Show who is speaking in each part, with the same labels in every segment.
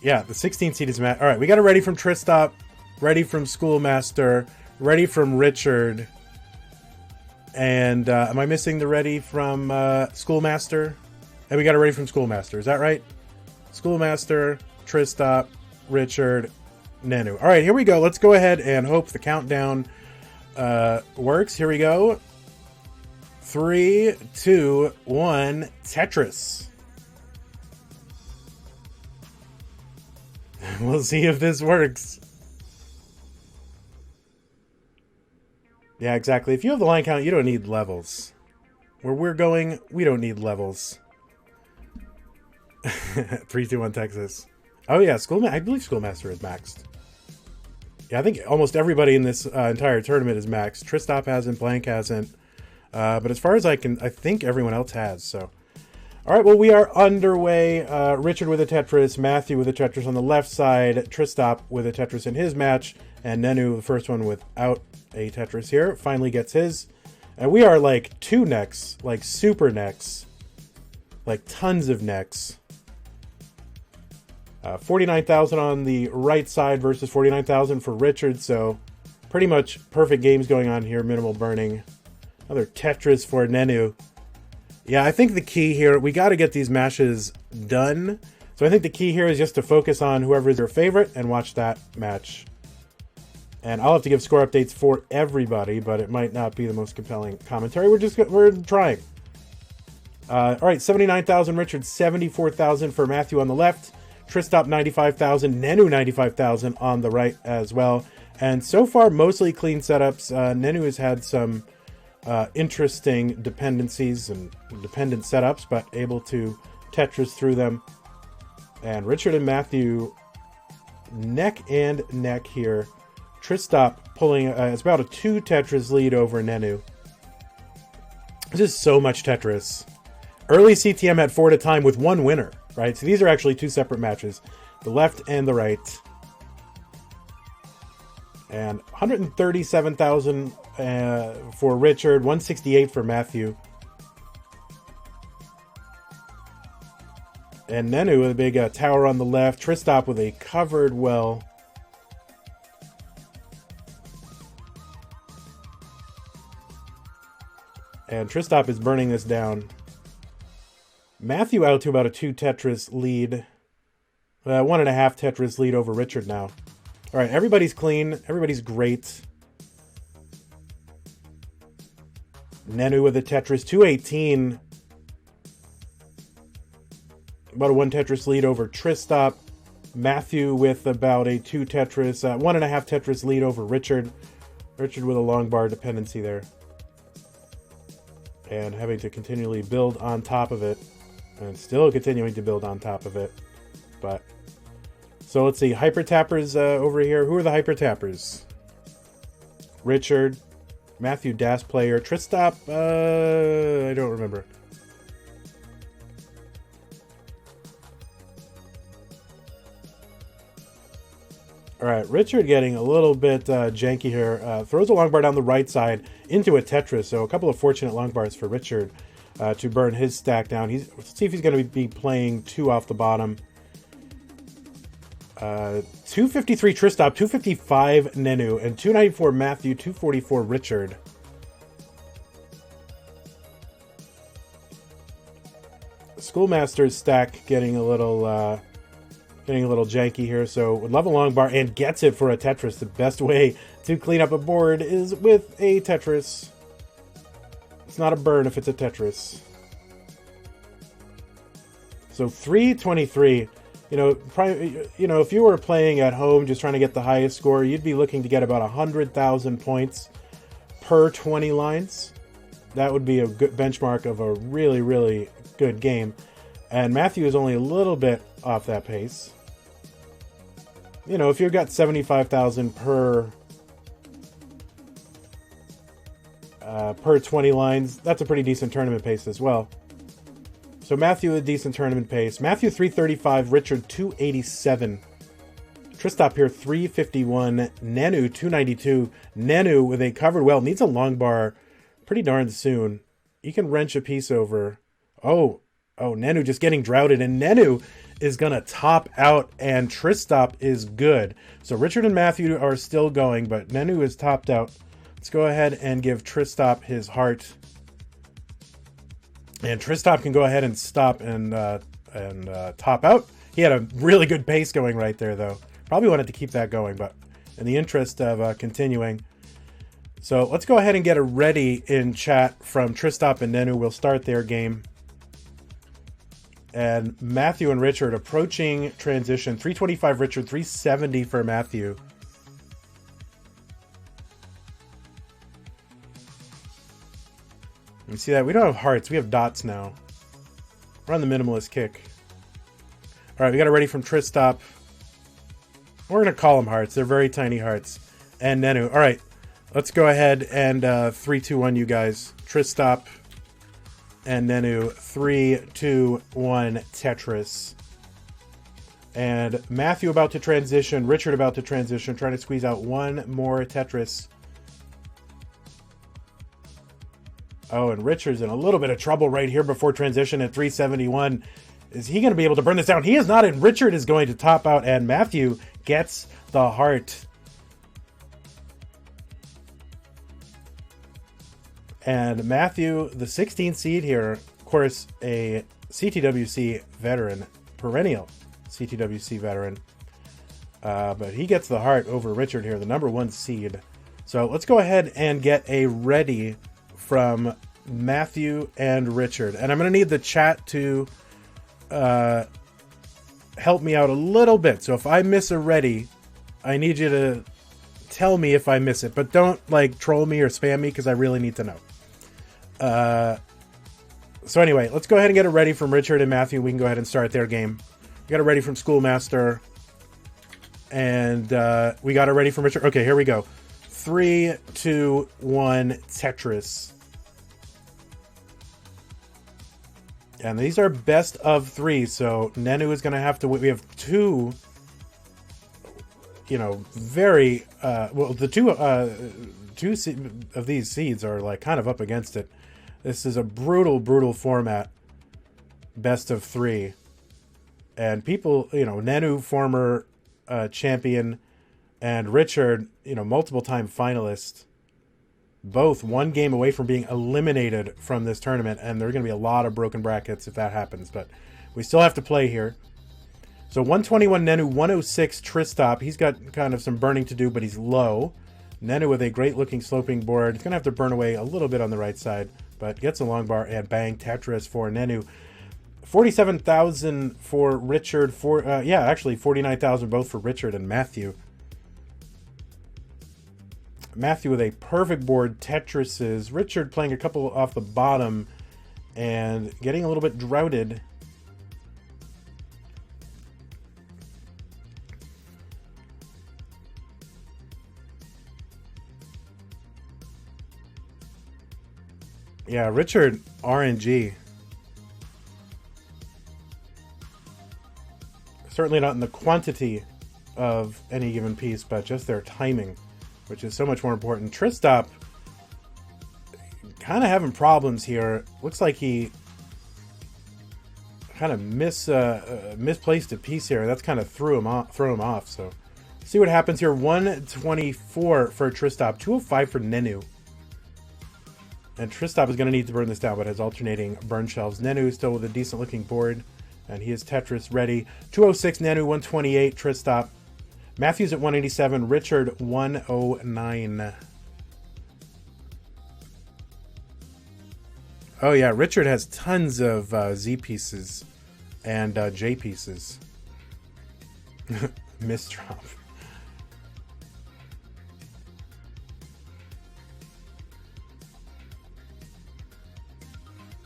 Speaker 1: Yeah, the 16th seed is Matt. All right, we got a ready from Tristop, ready from Schoolmaster, ready from Richard. And am I missing the ready from Schoolmaster? And we got a ready from Schoolmaster. Is that right? Schoolmaster, Tristop, Richard, Nenu. All right, here we go. Let's go ahead and hope the countdown works. Here we go. 3, 2, 1, Tetris. We'll see if this works. Yeah, exactly. If you have the line count, you don't need levels. Where we're going, we don't need levels. 3, 2, 1, Texas. Oh yeah, I believe Schoolmaster is maxed. Yeah, I think almost everybody in this entire tournament is maxed. Tristop hasn't, Blank hasn't. But as far as I think everyone else has, so. All right, well, we are underway. Richard with a Tetris, Matthew with a Tetris on the left side, Tristop with a Tetris in his match, and Nenu, the first one without a Tetris here, finally gets his. And we are like 2 necks, like super necks, like tons of necks. 49,000 on the right side versus 49,000 for Richard, so pretty much perfect games going on here, minimal burning. Another Tetris for Nenu. Yeah, I think the key here, we got to get these matches done. So I think the key here is just to focus on whoever's your favorite and watch that match. And I'll have to give score updates for everybody, but it might not be the most compelling commentary. We're trying. All right, 79,000 Richard, 74,000 for Matthew on the left. Tristop 95,000, Nenu 95,000 on the right as well. And so far, mostly clean setups. Nenu has had some interesting dependencies and dependent setups, but able to Tetris through them. And Richard and Matthew neck and neck here. Tristop pulling, it's about a 2 Tetris lead over Nenu. This is so much Tetris. Early CTM had 4 at a time with 1 winner, right? So these are actually 2 separate matches, the left and the right. And 137,000 for Richard, 168 for Matthew. And Nenu with a big tower on the left. Tristop with a covered well. And Tristop is burning this down. Matthew out to about a 2 Tetris lead. 1.5 Tetris lead over Richard now. All right, everybody's clean. Everybody's great. Nenu with a Tetris, 218. About a 1 Tetris lead over Tristop. Matthew with about a 2 Tetris, 1.5 Tetris lead over Richard. Richard with a long bar dependency there. And having to continually build on top of it. And still continuing to build on top of it. But, so let's see, Hyper Tappers over here. Who are the Hyper Tappers? Richard, Matthew Das Player, Tristop, I don't remember. All right, Richard getting a little bit janky here. Throws a long bar down the right side into a Tetris. So a couple of fortunate long bars for Richard to burn his stack down. Let's see if he's going to be playing 2 off the bottom. 253 Tristop, 255 Nenu, and 294 Matthew, 244 Richard. Schoolmaster's stack getting a little janky here, so would love a long bar and gets it for a Tetris. The best way to clean up a board is with a Tetris. It's not a burn if it's a Tetris. So 323. If you were playing at home just trying to get the highest score, you'd be looking to get about 100,000 points per 20 lines. That would be a good benchmark of a really, really good game. And Matthew is only a little bit off that pace. If you've got 75,000 per 20 lines, that's a pretty decent tournament pace as well. So Matthew, a decent tournament pace. Matthew, 335. Richard, 287. Tristop here, 351. Nenu, 292. Nenu with a covered well. Needs a long bar pretty darn soon. You can wrench a piece over. Oh, Nenu just getting droughted. And Nenu is going to top out, and Tristop is good. So Richard and Matthew are still going, but Nenu is topped out. Let's go ahead and give Tristop his heart. And Tristop can go ahead and stop and top out. He had a really good pace going right there, though. Probably wanted to keep that going, but in the interest of continuing. So let's go ahead and get a ready in chat from Tristop and Nenu. We'll start their game. And Matthew and Richard approaching transition. 325 Richard, 370 for Matthew. You see that? We don't have hearts. We have dots now. We're on the minimalist kick. All right, we got it ready from Tristop. We're going to call them hearts. They're very tiny hearts. And Nenu. All right, let's go ahead and 3, 2, 1, you guys. Tristop and Nenu. 3, 2, 1, Tetris. And Matthew about to transition. Richard about to transition. Trying to squeeze out one more Tetris. Oh, and Richard's in a little bit of trouble right here before transition at 371. Is he going to be able to burn this down? He is not, and Richard is going to top out, and Matthew gets the heart. And Matthew, the 16th seed here, of course, a CTWC veteran, perennial CTWC veteran. But he gets the heart over Richard here, the number 1 seed. So let's go ahead and get a ready from Matthew and Richard. And I'm going to need the chat to help me out a little bit. So if I miss a ready, I need you to tell me if I miss it. But don't like troll me or spam me because I really need to know. So anyway, let's go ahead and get it ready from Richard and Matthew. We can go ahead and start their game. We got it ready from Schoolmaster. And we got it ready from Richard. Okay, here we go. 3, 2, 1, Tetris. And these are best of 3, so Nenu is going to have to... We have 2, you know, very... well, the two of these seeds are, like, kind of up against it. This is a brutal, brutal format. Best of 3. And people, you know, Nenu, former champion, and Richard, you know, multiple-time finalist, both one game away from being eliminated from this tournament, and there are going to be a lot of broken brackets if that happens, but we still have to play here. So 121 Nenu, 106 Tristop. He's got kind of some burning to do, but he's low. Nenu with a great-looking sloping board. He's going to have to burn away a little bit on the right side, but gets a long bar, and bang, Tetris for Nenu. 47,000 for Richard. Actually 49,000 both for Richard and Matthew. Matthew with a perfect board, Tetrises. Richard playing a couple off the bottom and getting a little bit droughted. Yeah, Richard, RNG. Certainly not in the quantity of any given piece, but just their timing, which is so much more important. Tristop kind of having problems here. Looks like he kind of misplaced a piece here. That's kind of threw him off. So see what happens here. 124 for Tristop, 205 for Nenu. And Tristop is going to need to burn this down, but has alternating burn shelves. Nenu is still with a decent looking board, and he is Tetris ready. 206 Nenu, 128 Tristop. Matthews at 187, Richard 109. Oh yeah, Richard has tons of Z pieces and J pieces. Misdrop.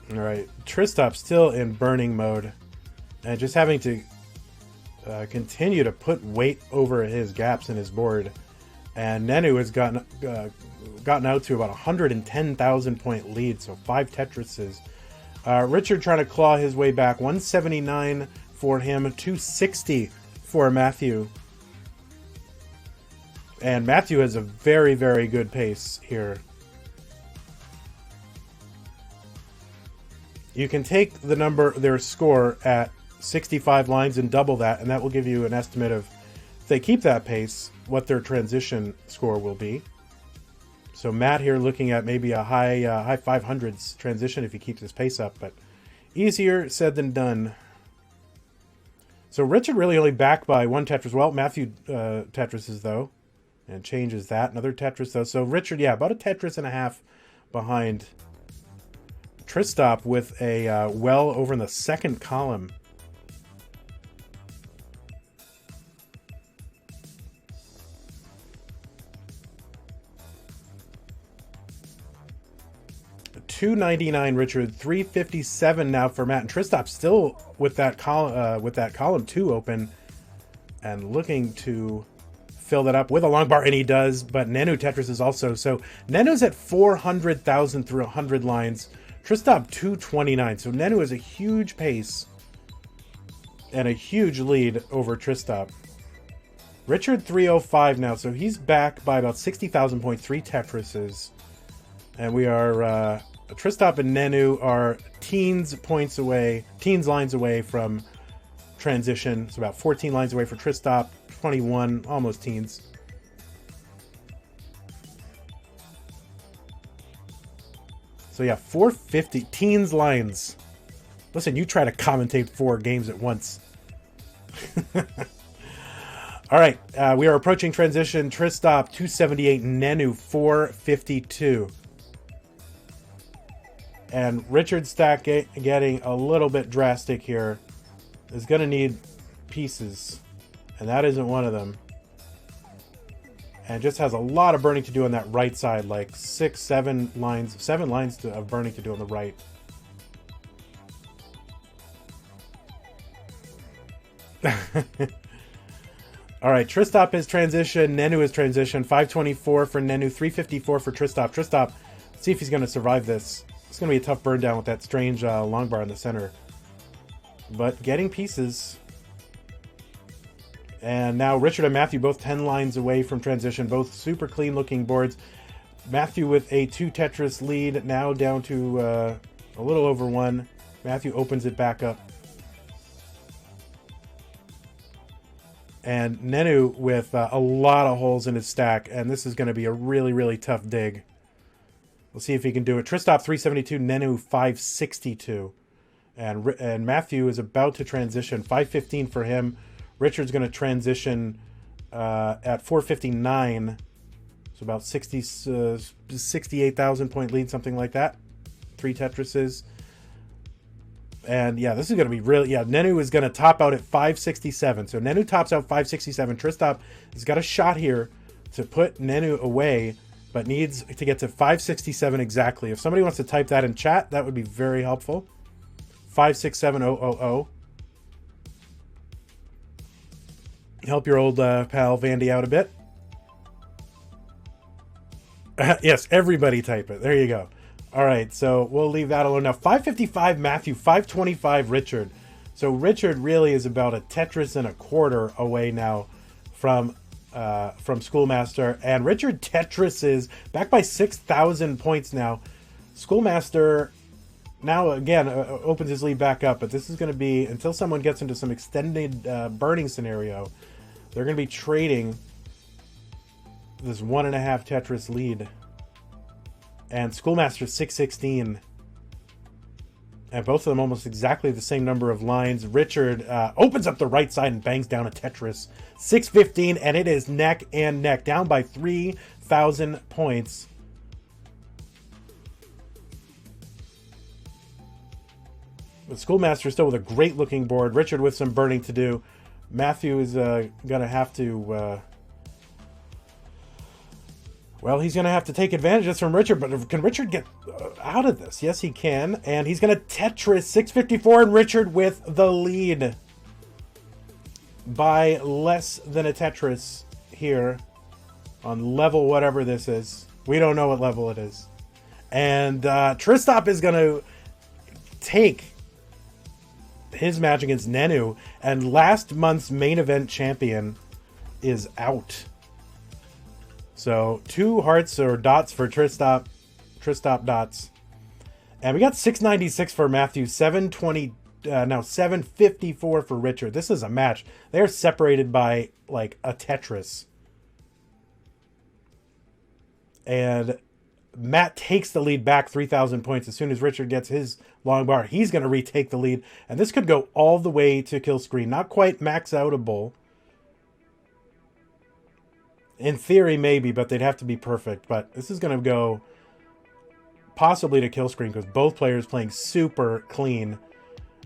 Speaker 1: Alright, Tristop still in burning mode. And just having to continue to put weight over his gaps in his board. And Nenu has gotten out to about 110,000 point lead, so 5 Tetrises. Richard trying to claw his way back. 179 for him, 260 for Matthew. And Matthew has a very, very good pace here. You can take their score at 65 lines and double that, and that will give you an estimate of, if they keep that pace, what their transition score will be. So Matt here looking at maybe a high 500s transition if he keeps his pace up, but easier said than done. So Richard really only back by one Tetris. Well, Matthew Tetrises, though, and changes that. Another Tetris, though. So Richard, yeah, about a Tetris and a half behind Tristop with a well over in the second column. $299 Richard, $357 now for Matt, and Tristop still with that column 2 open and looking to fill that up with a long bar, and he does. But Nenu Tetris is also, so Nenu's at 400,000 through 100 lines. Tristop 229, so Nenu has a huge pace and a huge lead over Tristop. Richard 305 now, so he's back by about 60,000 points, 3 Tetrises, and we are. Tristop and Nenu are teens lines away from transition. It's about 14 lines away for Tristop, 21, almost teens. So yeah, 450 teens lines. Listen, you try to commentate 4 games at once. All right, we are approaching transition. Tristop 278, Nenu 452. And Richard's stack getting a little bit drastic here. Is going to need pieces, and that isn't one of them. And just has a lot of burning to do on that right side, like 7 lines of burning to do on the right. All right, Tristop is transition, Nenu is transition. 524 for Nenu, 354 for Tristop. Tristop, see if he's going to survive this. It's going to be a tough burn down with that strange long bar in the center. But getting pieces. And now Richard and Matthew both 10 lines away from transition. Both super clean looking boards. Matthew with a 2 Tetris lead. Now down to a little over 1. Matthew opens it back up. And Nenu with a lot of holes in his stack. And this is going to be a really, really tough dig. We'll see if he can do it. Tristop 372, Nenu 562. And Matthew is about to transition. 515 for him. Richard's going to transition at 459. So about 68,000 point lead, something like that. 3 Tetrises. And yeah, this is going to be really, yeah, Nenu is going to top out at 567. So Nenu tops out 567. Tristop has got a shot here to put Nenu away, but needs to get to 567 exactly. If somebody wants to type that in chat, that would be very helpful. 567000. Help your old pal Vandy out a bit. Yes, everybody type it. There you go. All right, so we'll leave that alone. Now, 555 Matthew, 525 Richard. So Richard really is about a Tetris and a quarter away now from Schoolmaster. And Richard Tetris is back by 6,000 points now. Schoolmaster now, again, opens his lead back up. But this is going to be, until someone gets into some extended burning scenario, they're going to be trading this 1.5 Tetris lead. And Schoolmaster 616. And both of them almost exactly the same number of lines. Richard opens up the right side and bangs down a Tetris. 615, and it is neck and neck. Down by 3,000 points. But Schoolmaster still with a great looking board. Richard with some burning to do. Matthew is going to have to... well, he's going to have to take advantage of this from Richard, but can Richard get out of this? Yes, he can. And he's going to Tetris 654, and Richard with the lead by less than a Tetris here on level whatever this is. We don't know what level it is. And Tristop is going to take his match against Nenu, and last month's main event champion is out. So 2 hearts or dots for Tristop dots. And we got 696 for Matthew, 720 now 754 for Richard. This is a match. They're separated by like a Tetris. And Matt takes the lead back 3,000 points as soon as Richard gets his long bar. He's going to retake the lead. And this could go all the way to kill screen. Not quite max outable. In theory, maybe, but they'd have to be perfect. But this is going to go possibly to kill screen because both players playing super clean.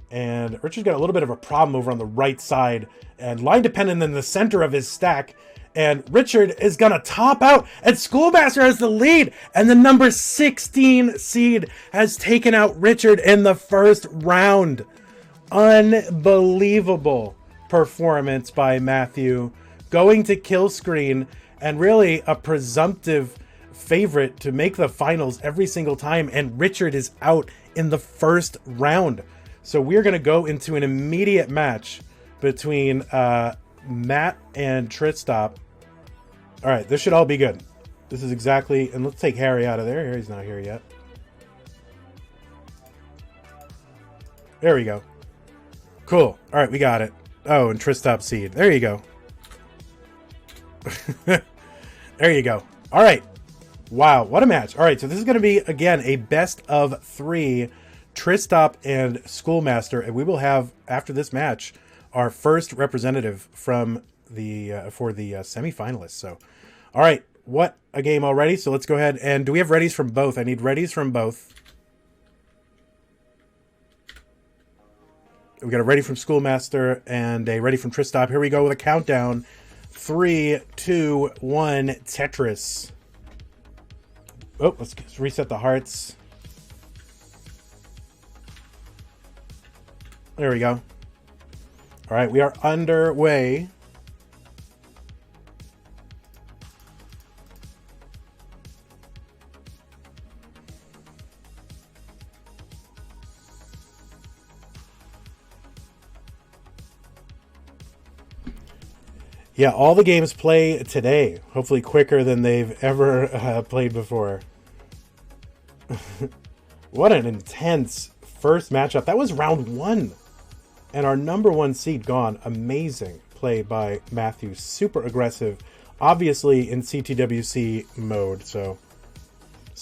Speaker 1: And Richard's got a little bit of a problem over on the right side. And line dependent in the center of his stack. And Richard is going to top out. And Schoolmaster has the lead. And the number 16 seed has taken out Richard in the first round. Unbelievable performance by Matthew. Going to kill screen. And really a presumptive favorite to make the finals every single time. And Richard is out in the first round. So we're going to go into an immediate match between Matt and Tristop. All right, this should all be good. This is exactly... And let's take Harry out of there. Harry's not here yet. There we go. Cool. All right, we got it. Oh, and Tristop seed. There you go. There you go. All right. Wow, what a match. All right, so this is going to be, again, a best of 3 Tristop and Schoolmaster. And we will have, after this match, our first representative from the for the semifinalists. So, all right, what a game already. So let's go ahead and do we have readies from both? I need readies from both. We got a ready from Schoolmaster and a ready from Tristop. Here we go with a countdown. 3, 2, 1, Tetris. Oh, let's reset the hearts. There we go. All right, we are underway. Yeah, all the games play today. Hopefully quicker than they've ever played before. What an intense first matchup. That was round 1. And our number 1 seed gone. Amazing play by Matthew. Super aggressive. Obviously in CTWC mode. So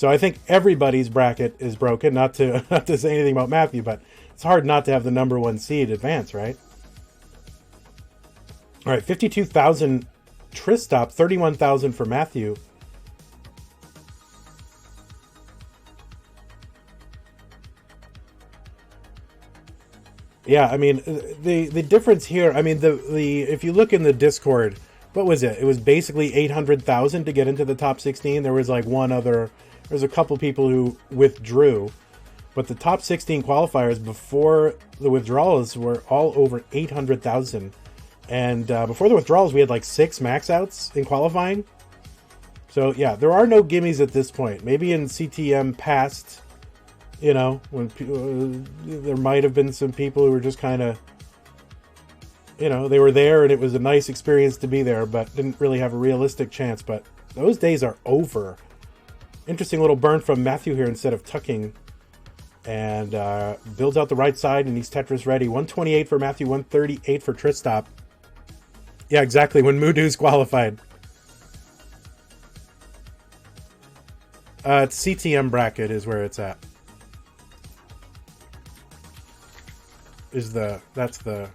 Speaker 1: I think everybody's bracket is broken. Not to say anything about Matthew, but it's hard not to have the number 1 seed advance, right? All right, 52,000 Tristop, 31,000 for Matthew. Yeah, I mean the difference here. I mean the if you look in the Discord, what was it? It was basically 800,000 to get into the top 16. There was like one other. There's a couple people who withdrew, but the top 16 qualifiers before the withdrawals were all over 800,000. And before the withdrawals, we had like 6 max outs in qualifying. So yeah, there are no gimmies at this point. Maybe in CTM past, you know, when there might have been some people who were just kind of, you know, they were there and it was a nice experience to be there, but didn't really have a realistic chance. But those days are over. Interesting little burn from Matthew here instead of tucking. And builds out the right side and he's Tetris ready. 128 for Matthew, 138 for Tristop. Yeah, exactly. When Mudu's qualified. CTM bracket is where it's at. That's the...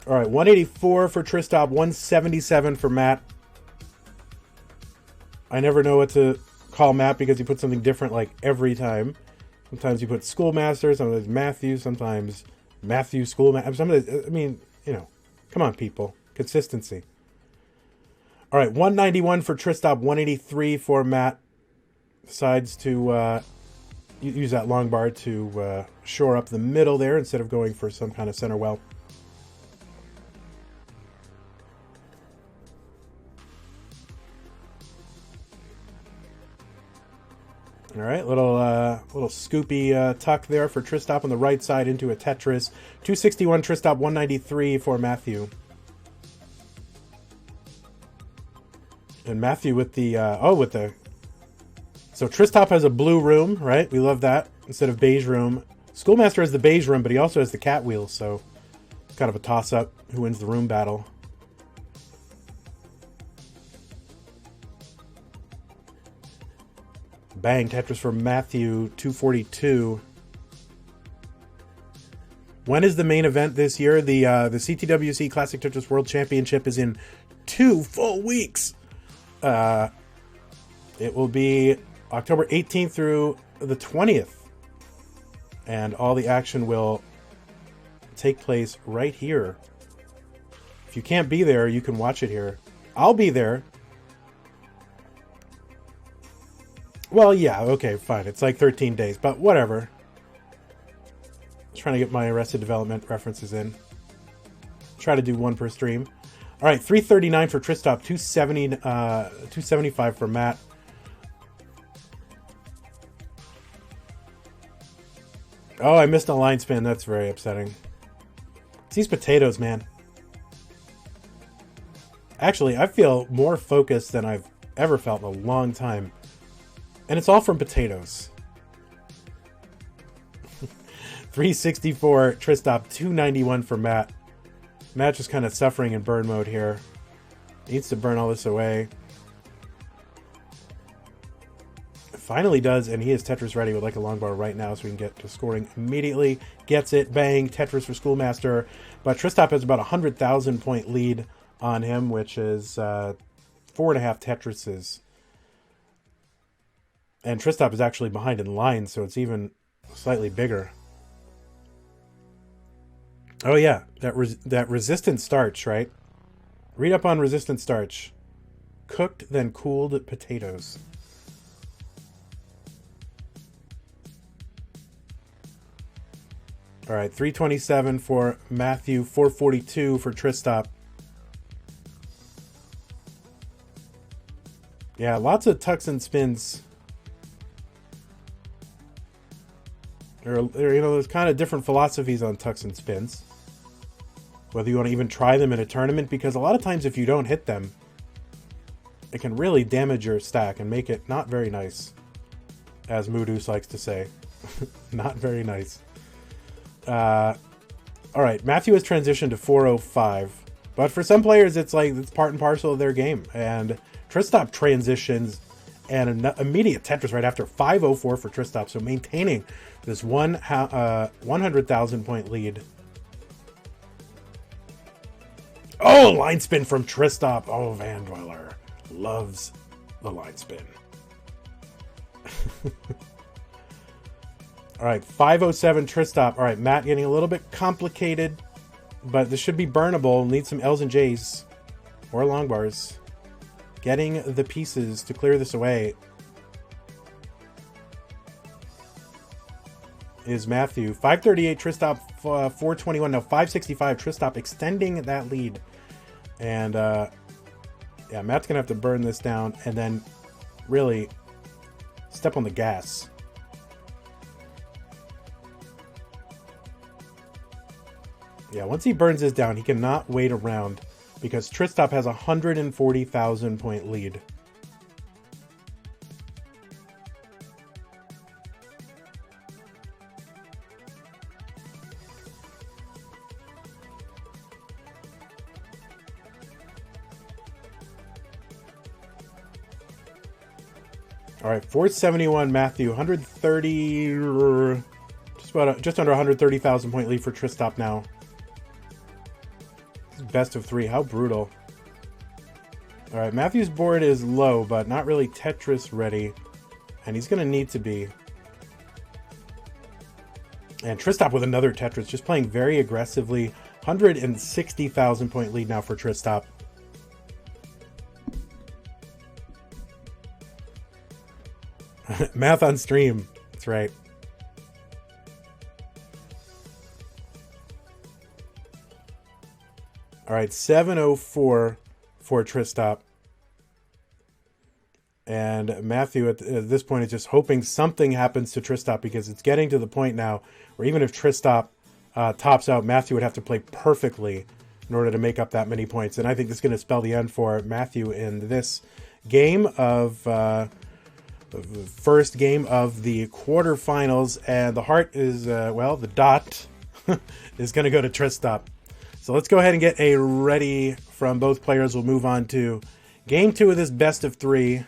Speaker 1: All right, 184 for Tristop, 177 for Matt. I never know what to call Matt because he puts something different like every time. Sometimes you put Schoolmaster, sometimes Matthew, sometimes Matthew Schoolmaster. Sometimes, I mean, you know, come on, people. Consistency. All right, 191 for Tristop, 183 for Matt. Decides to use that long bar to shore up the middle there instead of going for some kind of center well. All right, little scoopy tuck there for Tristop on the right side into a Tetris. 261 Tristop, 193 for Matthew. And Matthew with the So Tristop has a blue room, right? We love that, instead of beige room. Schoolmaster has the beige room, but he also has the cat wheel, so it's kind of a toss-up who wins the room battle. Bang, Tetris for Matthew, 242. When is the main event this year? The CTWC Classic Tetris World Championship is in 2 full weeks. It will be October 18th through the 20th. And all the action will take place right here. If you can't be there, you can watch it here. I'll be there. Well, yeah, okay, fine. It's like 13 days, but whatever. Trying to get my Arrested Development references in. Try to do one per stream. All right, 339 for Tristop, 275 for Matt. Oh, I missed a line spin. That's very upsetting. It's these potatoes, man. Actually, I feel more focused than I've ever felt in a long time. And it's all from potatoes. 364 Tristop, 291 for Matt. Matt just kind of suffering in burn mode here. Needs to burn all this away. Finally does, and he is Tetris ready with like a long bar right now, so we can get to scoring immediately. Gets it, bang, Tetris for Schoolmaster. But Tristop has about 100,000 point lead on him, which is 4.5 Tetrises. And Tristop is actually behind in line, so it's even slightly bigger. Oh yeah, that resistant starch, right? Read up on resistant starch. Cooked, then cooled potatoes. All right, 327 for Matthew, 442 for Tristop. Yeah, lots of tucks and spins. There's kind of different philosophies on tucks and spins. Whether you want to even try them in a tournament, because a lot of times if you don't hit them, it can really damage your stack and make it not very nice. As Moodus likes to say. Not very nice. Alright, Matthew has transitioned to 405. But for some players, it's like it's part and parcel of their game. And Tristop transitions and an immediate Tetris right after. 504 for Tristop. So maintaining this 100,000 point lead. Oh, line spin from Tristop. Oh, Vandweller loves the line spin. All right, 507 Tristop. All right, Matt getting a little bit complicated, but this should be burnable. Need some L's and J's or long bars. Getting the pieces to clear this away is Matthew. 538 Tristop, 421. Now 565 Tristop extending that lead. And yeah, Matt's going to have to burn this down and then really step on the gas. Yeah, once he burns this down, he cannot wait around because Tristop has a 140,000 point lead. All right, 471 Matthew, 130, just under 130,000 point lead for Tristop now. Best of 3, how brutal. All right, Matthew's board is low, but not really Tetris ready, and he's going to need to be. And Tristop with another Tetris, just playing very aggressively. 160,000 point lead now for Tristop. Math on stream. That's right. All right, 704 for Tristop. And Matthew at this point is just hoping something happens to Tristop because it's getting to the point now where even if Tristop tops out, Matthew would have to play perfectly in order to make up that many points. And I think this is going to spell the end for Matthew in this game of the first game of the quarterfinals, and the heart is, well, the dot is going to go to Tristop. So let's go ahead and get a ready from both players. We'll move on to game 2 of this best of 3.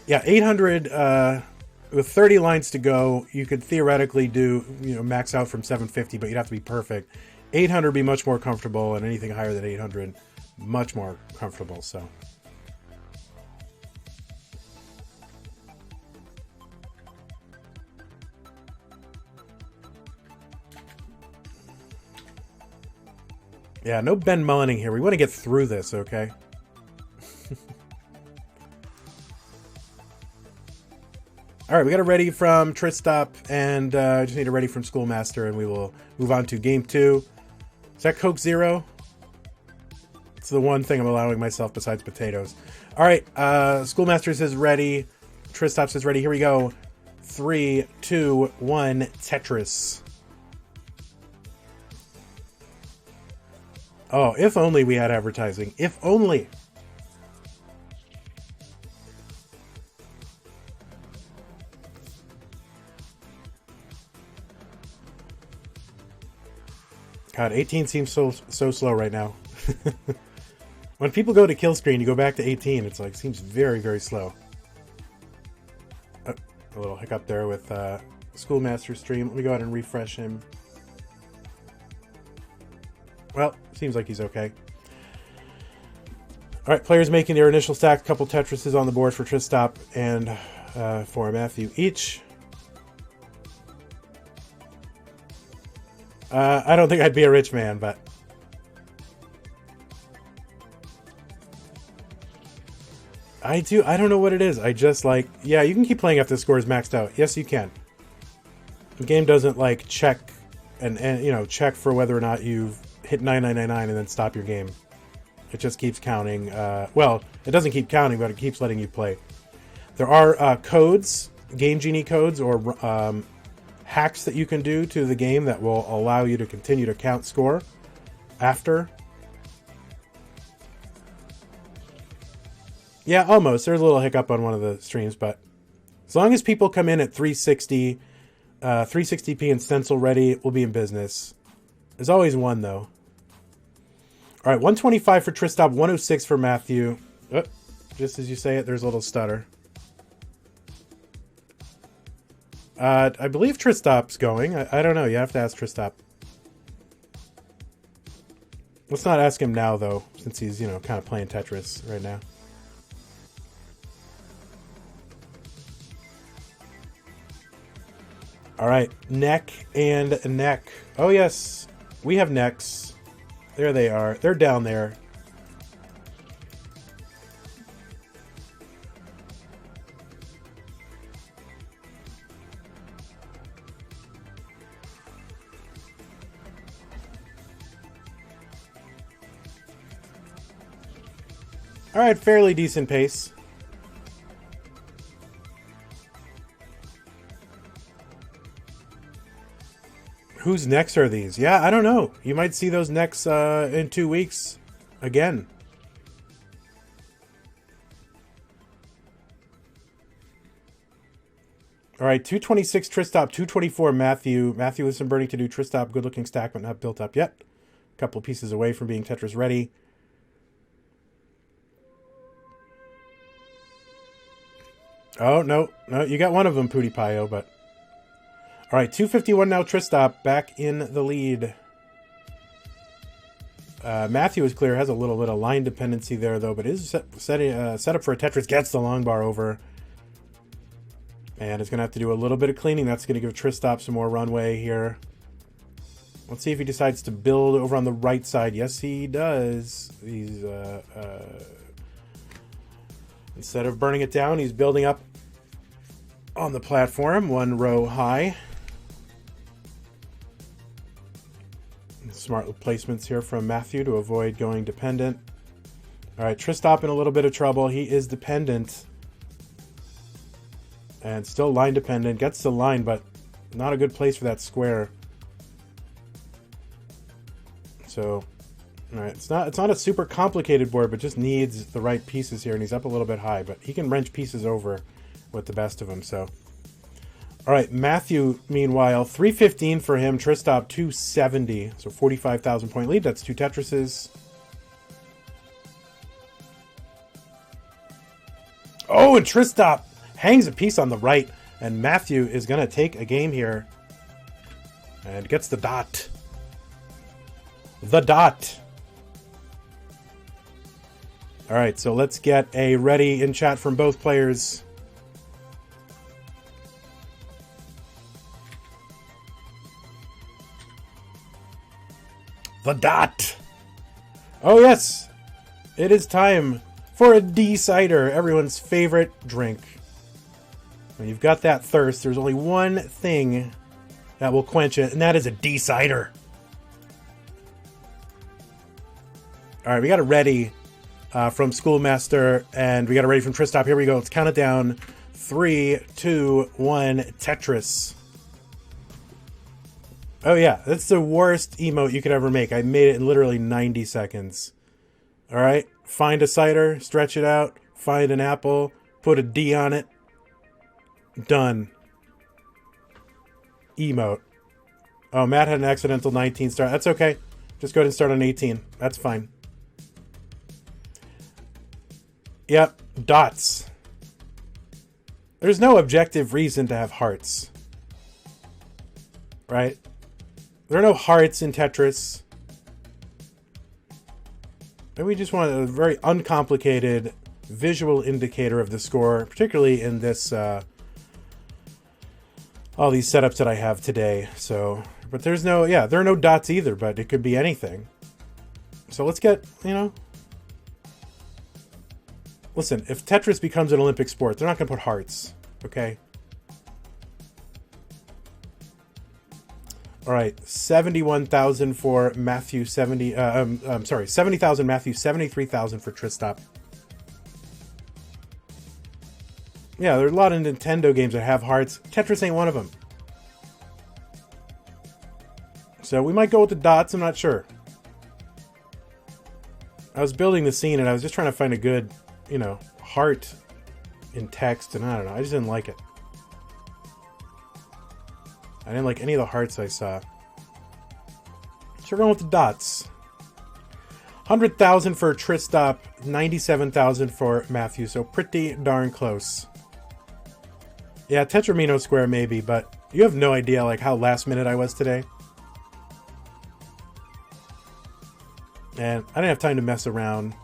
Speaker 1: Yeah, 800 with 30 lines to go. You could theoretically do, max out from 750, but you'd have to be perfect. 800 would be much more comfortable, and anything higher than 800, much more comfortable. So. Yeah, no Ben Mullening here. We want to get through this, okay? All right, we got a ready from Tristop, and just need a ready from Schoolmaster, and we will move on to game 2. Is that Coke Zero? It's the one thing I'm allowing myself besides potatoes. All right, Schoolmaster says ready. Tristop says ready. Here we go. 3, 2, 1, Tetris. Oh, if only we had advertising. If only. God, 18 seems so slow right now. When people go to kill screen, you go back to 18. It's like, seems very, very slow. Oh, a little hiccup there with Schoolmaster stream. Let me go ahead and refresh him. Well, seems like he's okay. All right, players making their initial stack. A couple Tetrises on the board for Tristop and for Matthew each. I don't think I'd be a rich man, but... I don't know what it is. I just like... Yeah, you can keep playing after the score is maxed out. Yes, you can. The game doesn't, like, check and check for whether or not you've hit 9999 and then stop your game. It just keeps counting. Well, it doesn't keep counting, but it keeps letting you play. There are codes, Game Genie codes, or hacks that you can do to the game that will allow you to continue to count score after. Yeah, almost. There's a little hiccup on one of the streams, but as long as people come in at 360, 360p and stencil ready, we'll be in business. There's always one, though. All right, 125 for Tristop, 106 for Matthew. Oh, just as you say it, there's a little stutter. I believe Tristop's going. I don't know. You have to ask Tristop. Let's not ask him now, though, since he's, kind of playing Tetris right now. All right, neck and neck. Oh, yes. We have necks. There they are. They're down there. All right, fairly decent pace. Whose necks are these? Yeah, I don't know. You might see those necks in 2 weeks again. All right, 226 Tristop, 224 Matthew. Matthew with some burning to do. Tristop, good looking stack, but not built up yet. A couple pieces away from being Tetris ready. Oh, no. No, you got one of them, PewDiePie, but... All right, 251 now, Tristop, back in the lead. Matthew is clear, has a little bit of line dependency there, though, but is set up for a Tetris, gets the long bar over. And is going to have to do a little bit of cleaning. That's going to give Tristop some more runway here. Let's see if he decides to build over on the right side. Yes, he does. He's instead of burning it down, he's building up on the platform, 1 row high. Smart placements here from Matthew to avoid going dependent. All right, Tristop in a little bit of trouble. He is dependent. And still line dependent. Gets the line, but not a good place for that square. So All right, it's not a super complicated board, but just needs the right pieces here, and he's up a little bit high, but he can wrench pieces over with the best of them. So, all right, Matthew, meanwhile, 315 for him. Tristop 270, so 45,000 point lead. That's 2 Tetrises. Oh, and Tristop hangs a piece on the right, and Matthew is gonna take a game here, and gets the dot. The dot. All right, so let's get a ready in chat from both players. The dot. Oh, yes. It is time for a D-cider, everyone's favorite drink. When you've got that thirst, there's only one thing that will quench it, and that is a D-cider. All right, we got it ready. From Schoolmaster, and we got it ready from Tristop. Here we go. Let's count it down. 3, 2, 1, Tetris. Oh yeah, that's the worst emote you could ever make. I made it in literally 90 seconds. All right, find a cider, stretch it out, find an apple, put a D on it. Done. Emote. Oh, Matt had an accidental 19 start. That's okay. Just go ahead and start on 18. That's fine. Yep, dots. There's no objective reason to have hearts. Right? There are no hearts in Tetris. And we just want a very uncomplicated visual indicator of the score, particularly in this, all these setups that I have today. So, but there's no, yeah, there are no dots either, but it could be anything. So let's get, you know, listen, if Tetris becomes an Olympic sport, they're not going to put hearts, okay? All right, 71,000 for Matthew, 70,000 Matthew, 73,000 for Tristop. Yeah, there are a lot of Nintendo games that have hearts. Tetris ain't one of them. So we might go with the dots, I'm not sure. I was building the scene and I was just trying to find a good, you know, heart in text, and I don't know, I just didn't like it. I didn't like any of the hearts I saw. So we're going with the dots. 100,000 for Tristop, 97,000 for Matthew, so pretty darn close. Yeah, Tetramino Square maybe, but you have no idea like how last minute I was today. And I didn't have time to mess around.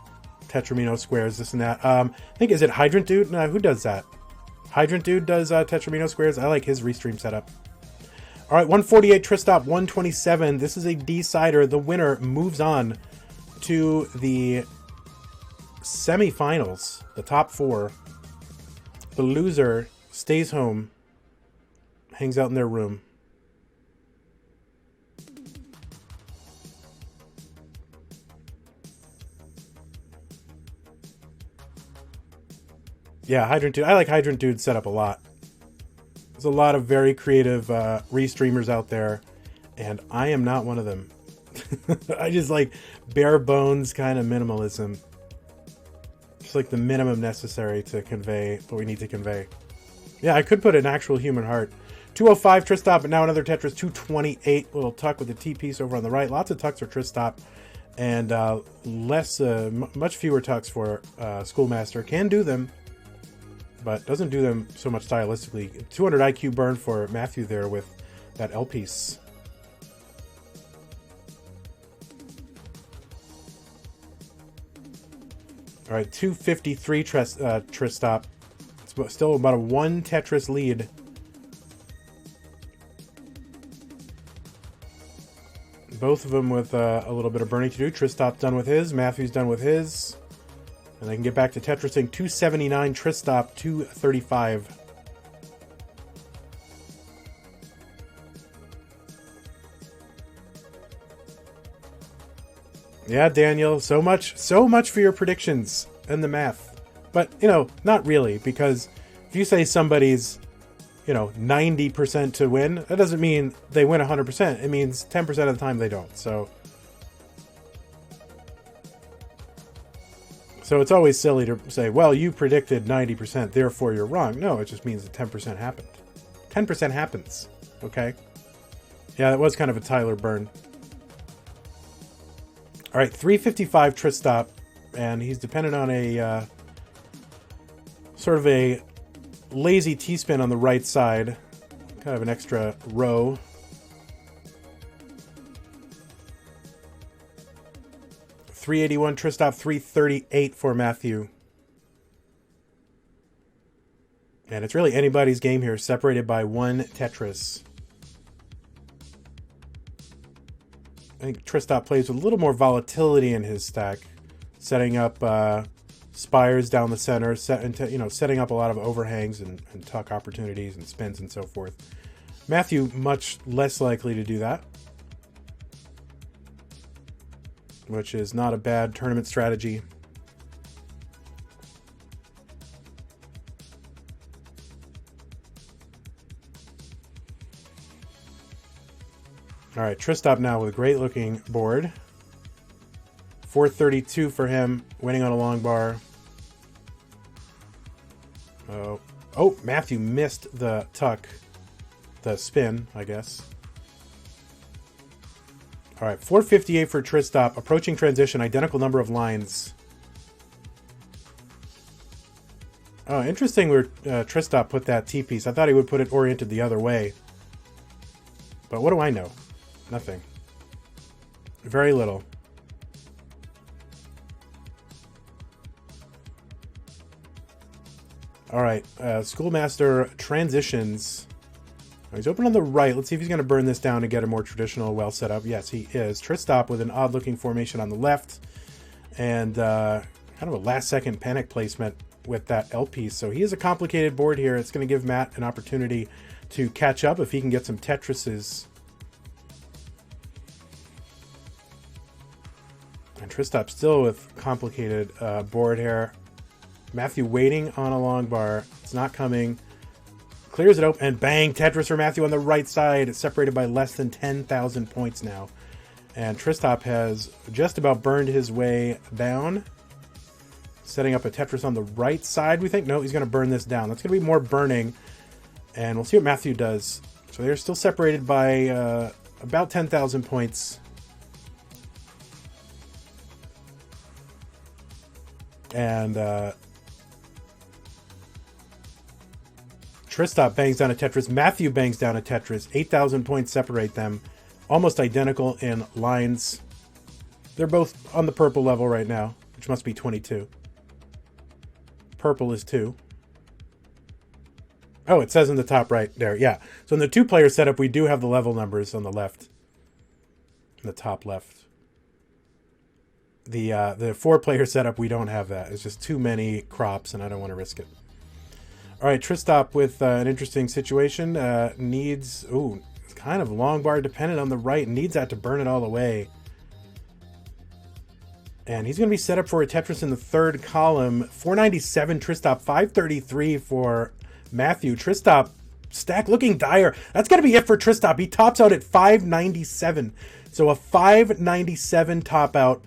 Speaker 1: Tetramino Squares, this and that. I think, is it Hydrant Dude? No, who does that? Hydrant Dude does Tetramino Squares. I like his restream setup. All right, 148 Tristop, 127. This is a D-cider. The winner moves on to the semifinals, the top 4. The loser stays home, hangs out in their room. Yeah, Hydrant Dude. I like Hydrant Dude's setup a lot. There's a lot of very creative restreamers out there, and I am not one of them. I just like bare bones kind of minimalism. Just like the minimum necessary to convey what we need to convey. Yeah, I could put an actual human heart. 205 Tristop, and now another Tetris. 228 little tuck with the T piece over on the right. Lots of tucks for Tristop, and much fewer tucks for Schoolmaster. Can do them, but doesn't do them so much stylistically. 200 IQ burn for Matthew there with that L piece. All right, 253 Tristop. It's still about a 1 Tetris lead. Both of them with a little bit of burning to do. Tristop's done with his. Matthew's done with his. And I can get back to Tetrising. 279 Tristop, 235. Yeah, Daniel, so much for your predictions and the math. But, you know, not really, because if you say somebody's, you know, 90% to win, that doesn't mean they win 100%. It means 10% of the time they don't. So So it's always silly to say, well, you predicted 90%, therefore you're wrong. No, it just means that 10% happened. 10% happens, okay? Yeah, that was kind of a Tyler burn. All right, 355 Tristop, and he's dependent on a sort of a lazy T-spin on the right side. Kind of an extra row. $381 Tristop, $338 for Matthew. And it's really anybody's game here, separated by one Tetris. I think Tristop plays with a little more volatility in his stack, setting up spires down the center, setting up a lot of overhangs and tuck opportunities and spins and so forth. Matthew, much less likely to do that, which is not a bad tournament strategy. All right, Tristop now with a great looking board. 432 for him, winning on a long bar. Oh, Matthew missed the tuck, the spin, I guess. All right, 458 for Tristop, approaching transition, identical number of lines. Oh, interesting where Tristop put that T-piece. I thought he would put it oriented the other way. But what do I know? Nothing. Very little. All right, Schoolmaster transitions. He's open on the right. Let's see if he's going to burn this down and get a more traditional, well set up. Yes, he is. Tristop with an odd-looking formation on the left. And kind of a last-second panic placement with that L piece. So he is a complicated board here. It's going to give Matt an opportunity to catch up if he can get some Tetrises. And Tristop still with complicated board here. Matthew waiting on a long bar. It's not coming. Clears it open, and bang, Tetris for Matthew on the right side. It's separated by less than 10,000 points now. And Tristop has just about burned his way down. Setting up a Tetris on the right side, we think. No, he's going to burn this down. That's going to be more burning. And we'll see what Matthew does. So they're still separated by about 10,000 points. And Tristop bangs down a Tetris. Matthew bangs down a Tetris. 8,000 points separate them. Almost identical in lines. They're both on the purple level right now, which must be 22. Purple is 2. Oh, it says in the top right there. Yeah. So in the two-player setup, we do have the level numbers on the left. In the top left. The four-player setup, we don't have that. It's just too many crops, and I don't want to risk it. All right, Tristop with an interesting situation. Needs, it's kind of long bar dependent on the right. Needs that to burn it all away. And he's going to be set up for a Tetris in the third column. 497 Tristop, 533 for Matthew. Tristop stack looking dire. That's going to be it for Tristop. He tops out at 597. So a 597 top out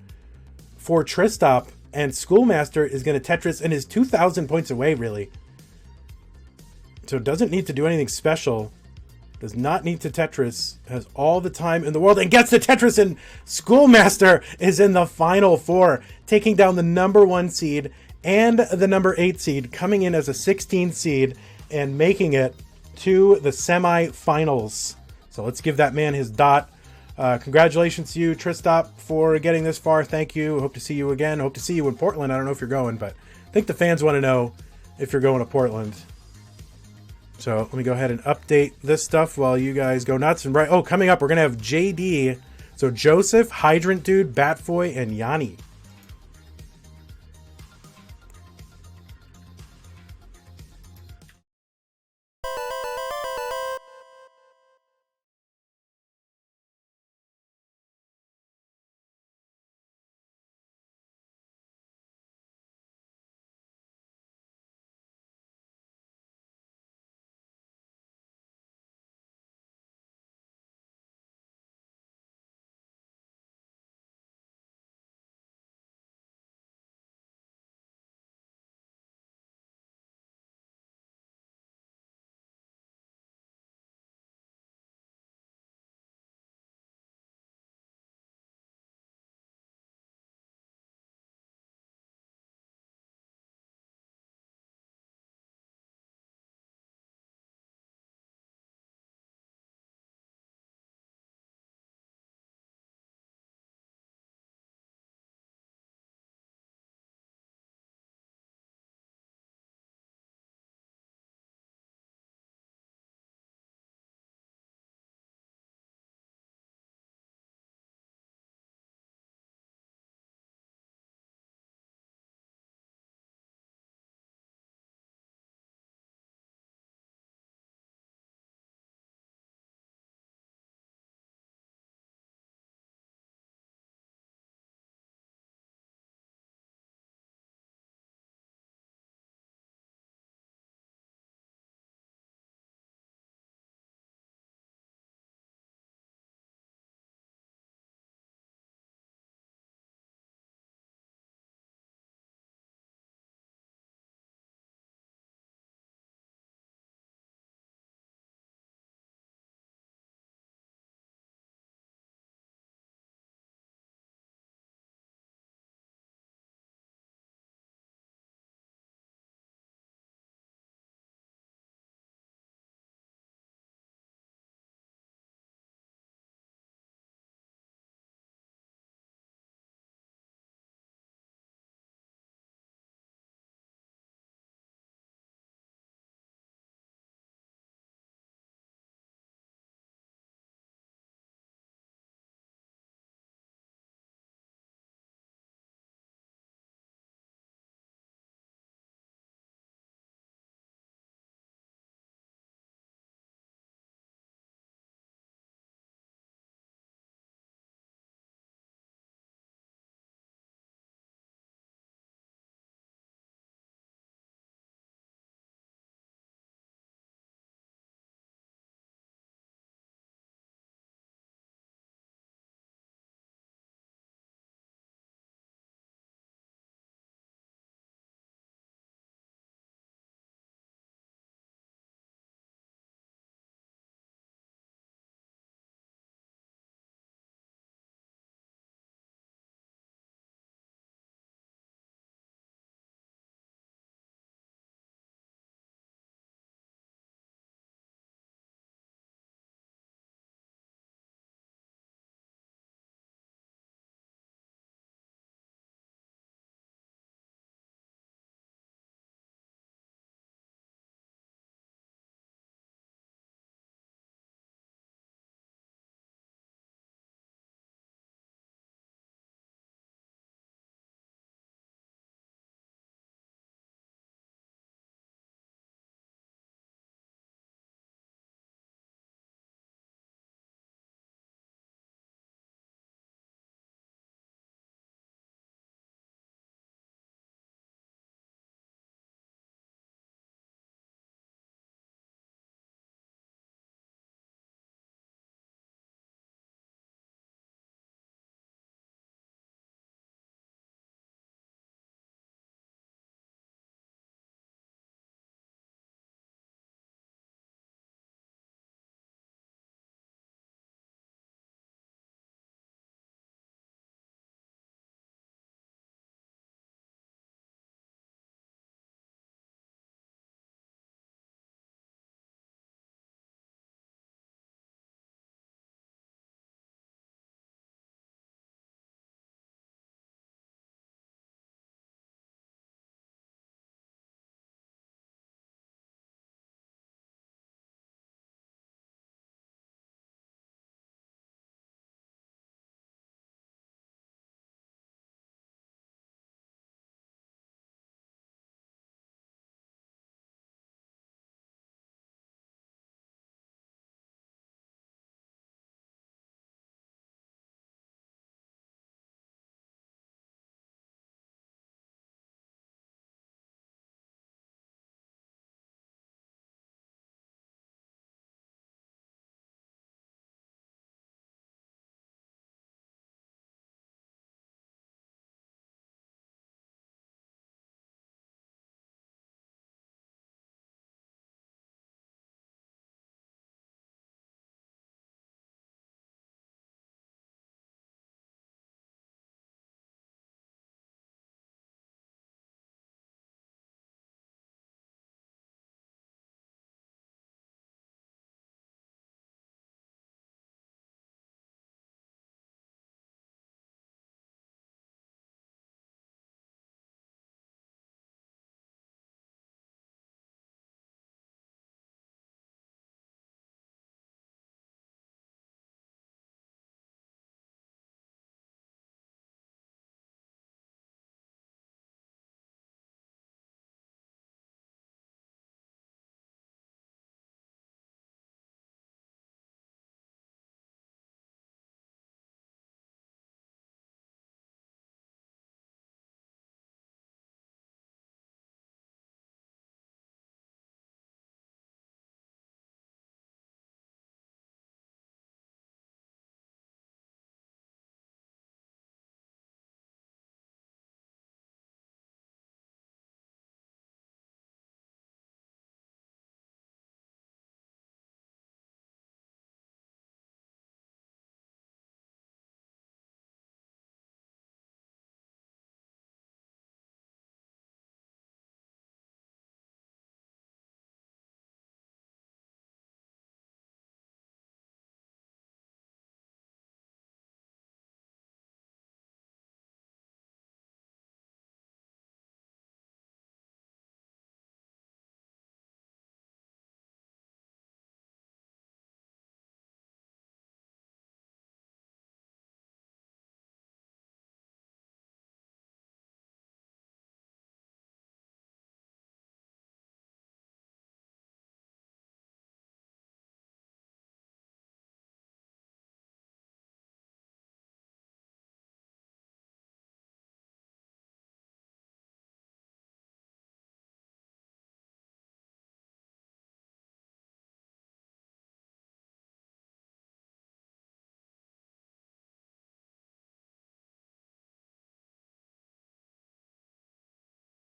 Speaker 1: for Tristop. And Schoolmaster is going to Tetris and is 2,000 points away, really. So doesn't need to do anything special. Does not need to Tetris. Has all the time in the world and gets the Tetris, and Schoolmaster is in the final four, taking down the number 1 seed and the number 8 seed, coming in as a 16 seed and making it to the semifinals. So let's give that man his dot. Congratulations to you, Tristop, for getting this far. Thank you. Hope to see you again. Hope to see you in Portland. I don't know if you're going, but I think the fans want to know if you're going to Portland. So let me go ahead and update this stuff while you guys go nuts. And coming up, we're going to have JD. So Joseph, Hydrant Dude, Batfoy, and Yanni.